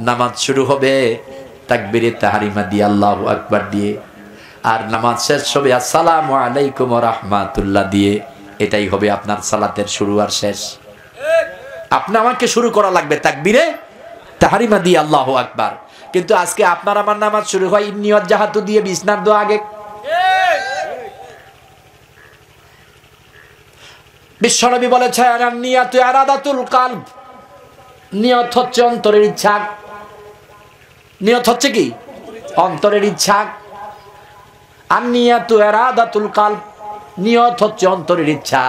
নামাজ শুরু হবে তাকবীরে তাহরিমা দিয়ে, আল্লাহু আকবার দিয়ে, আর নামাজ শেষ হবে আসসালামু আলাইকুম ওয়া রাহমাতুল্লাহ দিয়ে। এটাই হবে আপনার সালাতের শুরু আর শেষ। আপনি আমাকে শুরু করা লাগবে তাকবীরে তাহরিমা দিয়ে, আল্লাহু আকবার। কিন্তু আজকে আপনার আমার নামাজ শুরু হয় ইন্নী ওয়াজ্জাহাতু দিয়ে, বিছনার দোয়া আগে। বিশ্বনবী বলেছেন নিয়াতু ইরাদাতুল কলব, নিয়ত হচ্ছে অন্তরের ইচ্ছা। নিয়ত হচ্ছে কি? অন্তরের ইচ্ছা। আর নিয়াতু ইরাদাতুল কলব, নিয়ত হচ্ছে অন্তরের ইচ্ছা।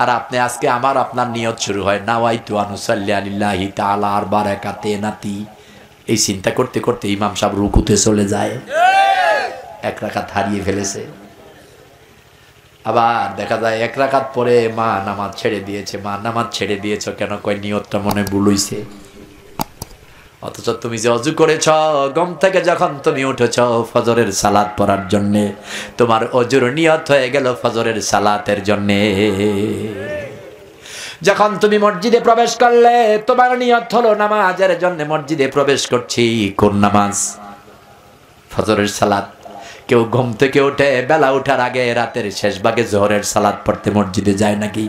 আর আপনি আজকে আমার আপনার নিয়ত শুরু হয় নাওয়াইতু আনুসাল্লি আলিল্লাহি তাআলা আরবা রাকাতাইনাতি। এই চিন্তা করতে করতে ইমাম সাহেব রুকুতে চলে যায়, এক রাকাত হারিয়ে ফেলেছে। আবার দেখা যায় এক রাকাত পরে মা নামাজ ছেড়ে দিয়েছে। মা নামাজ ছেড়ে দিয়েছ কেন? কয় নিয়তটা মনে ভুল হইছে। অথচ তুমি যে অজু করেছ, ঘুম থেকে যখন তুমি উঠেছ ফজরের সালাত পড়ার জন্য, তোমার অজুর নিয়ত হয়ে গেল ফজরের সালাতের জন্য। যখন তুমি মসজিদে প্রবেশ করলে, তোমার নিয়ত হলো নামাজের জন্য মসজিদে প্রবেশ করছি। কোন নামাজ? ফজরের সালাত। কেউ ঘুম থেকে উঠে বেলা ওঠার আগে রাতের শেষ ভাগে জোহরের সালাত পড়তে মসজিদে যায় নাকি?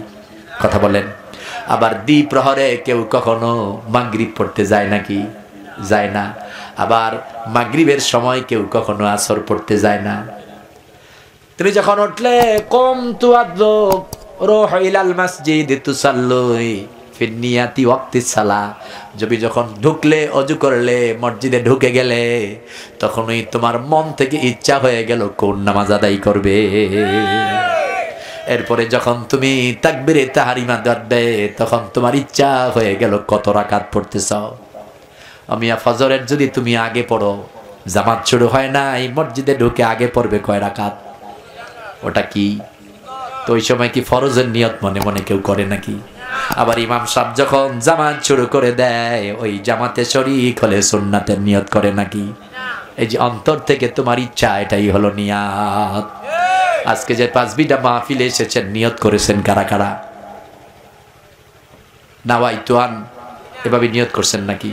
কথা বলেন। আবার দ্বিপ্রহরে কেউ কখনো মাগরিব পড়তে যায় নাকি? যায় না। আবার মাগরিবের সময় কেউ কখনো আসর পড়তে যায় না। তুমি যখন উঠলে কম তুয়াদ্দু রূহ ইলাল মসজিদ তুসাল্লি ফি নিয়াতি ওয়াক্তিস সালাহ, যখন ঢুকলে অজু করলে মসজিদে ঢুকে গেলে, তখনই তোমার মন থেকে ইচ্ছা হয়ে গেল কোন নামাজ আদায় করবে। এরপরে যখন তুমি তাকবীরে তাহরিমা দিবে, তখন তোমার ইচ্ছা হয়ে গেল কত রাকাত পড়তে চাও। আমিয়া ফজরের যদি তুমি আগে পড়ো, জামাত শুরু হয় না, এই মসজিদে ঢুকে আগে পড়বে কয় রাকাত? ওটা কি? তো ওই সময় কি ফরজের নিয়ত মনে মনে কেউ করে নাকি? আবার ইমাম সাহেব যখন জামাত শুরু করে দেয়, ওই জামাতে শরীক হলে সুন্নাতের নিয়ত করে নাকি? এই যে অন্তর থেকে তোমার ইচ্ছা, এটাই হলো নিয়াত। আজকে যে 5 বিটা মাহফিলে এসেছেন, নিয়ত করেছেন কারা কারা? নাওয়াইতু আন, এভাবে নিয়ত করছেন নাকি?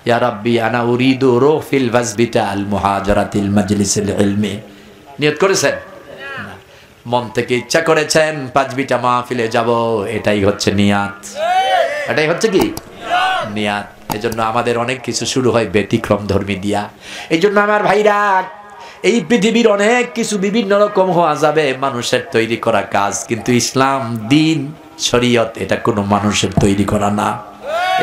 ইয়া রাব্বি আনা উরিদু রুফিল ওয়াজবিতা আল মুহাজারাতিল মাজলিসিল ইলমি, নিয়ত করেছেন? মন থেকে ইচ্ছা করেছেন 5 বিটা মাহফিলে যাব, এটাই হচ্ছে নিয়াত। এটাই হচ্ছে কি? নিয়াত। এজন্য আমাদের অনেক কিছু শুরু হয় ব্যতিক্রম ধর্মী দিয়া। এই জন্য আমার ভাইরা, এই পৃথিবীর অনেক কিছু বিভিন্ন রকম হওয়া যাবে, মানুষের তৈরি করা কাজ, কিন্তু ইসলাম, দিন, শরীয়ত, এটা কোনো মানুষের তৈরি করা না।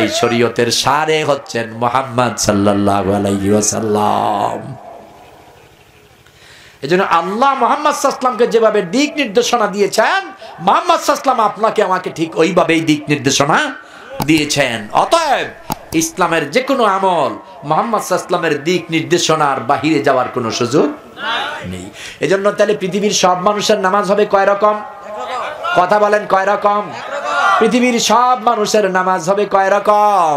এই শরীয়তের সারে হচ্ছেন মুহাম্মদ সাল্লাল্লাহু আলাইহি ওয়াসাল্লাম। এজন্য আল্লাহ মুহাম্মদ সাল্লাল্লাহু আলাইহি ওয়াসাল্লামকে যেভাবে দিক নির্দেশনা দিয়েছেন, মুহাম্মদ সাল্লাল্লাহু আলাইহি ওয়াসাল্লাম আপনাকে আমাকে ঠিক ওইভাবেই দিক নির্দেশনা দিয়েছেন। অতএব ইসলামের যে কোনো আমল মুহাম্মদ সাল্লাল্লাহু আলাইহি ওয়াসাল্লামের দিক নির্দেশনার বাহিরে যাওয়ার কোনো সুযোগ নেই। এজন্য তাহলে পৃথিবীর সব মানুষের নামাজ হবে কয় রকম? কথা বলেন, কয় রকম? পৃথিবীর সব মানুষের নামাজ হবে কয় রকম?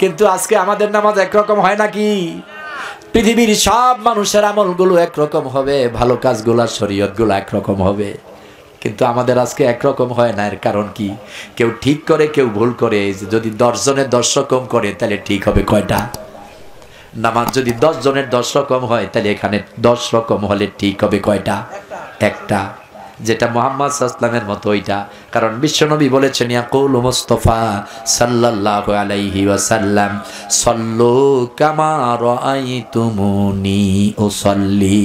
কিন্তু আজকে আমাদের নামাজ একরকম হয় নাকি? পৃথিবীর সব মানুষের আমলগুলো একরকম হবে, ভালো কাজগুলো, শরীয়তগুলো একরকম হবে, কিন্তু আমাদের আজকে একরকম হয় না। এর কারণ কি? কেউ ঠিক করে, কেউ ভুল করে। যদি 10 জনের 10 রকম করে, তাহলে ঠিক হবে কয়টা? নামাজ যদি 10 জনের 10 রকম হয়, তাহলে এখানে 10 রকম হলে ঠিক হবে কয়টা? একটা, যেটা মুহাম্মদ সাল্লাল্লাহু আলাইহি ওয়াসাল্লামের মতো ওইটা। কারণ বিশ্বনবী বলেছেন ইয়াকুল মুস্তাফা সাল্লাল্লাহু আলাইহি ওয়াসাল্লাম সাল্লু কামা রাআইতুমুনি উসাল্লি,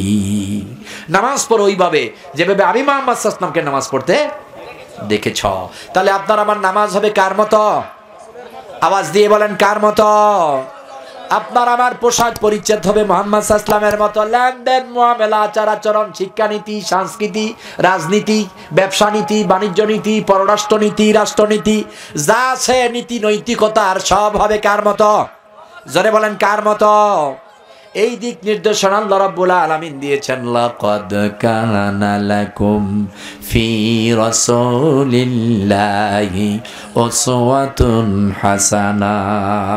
নামাজ পড়ো ওইভাবে যেভাবে আমি মুহাম্মদ সাল্লাল্লাহু আলাইহি ওয়াসাল্লামকে নামাজ পড়তে দেখেছ। তাহলে আপনার আমার নামাজ হবে কার মতো? আওয়াজ দিয়ে বলেন, কার মতো? আপনার আমার পোশাক পরিচ্ছদ হবে মুহাম্মদ সাল্লাল্লাহু আলাইহি ওয়াসাল্লামের মতো। লেনদেন, মুআমালা, আচার আচরণ, শিক্ষানীতি, সংস্কৃতি, রাজনীতি, ব্যবসা নীতি, বাণিজ্য নীতি, পররাষ্ট্রনীতি, রাষ্ট্রনীতি, যা আছে নীতি নৈতিকতার, সব হবে কার মতো? জোরে বলেন, কার মতো? এই দিক নির্দেশনা আল্লাহ রাব্বুল আলামিন দিয়েছেন। লাকাদ কানা লাকুম ফি রাসূলিল্লাহি উসওয়াতুন হাসানাহ।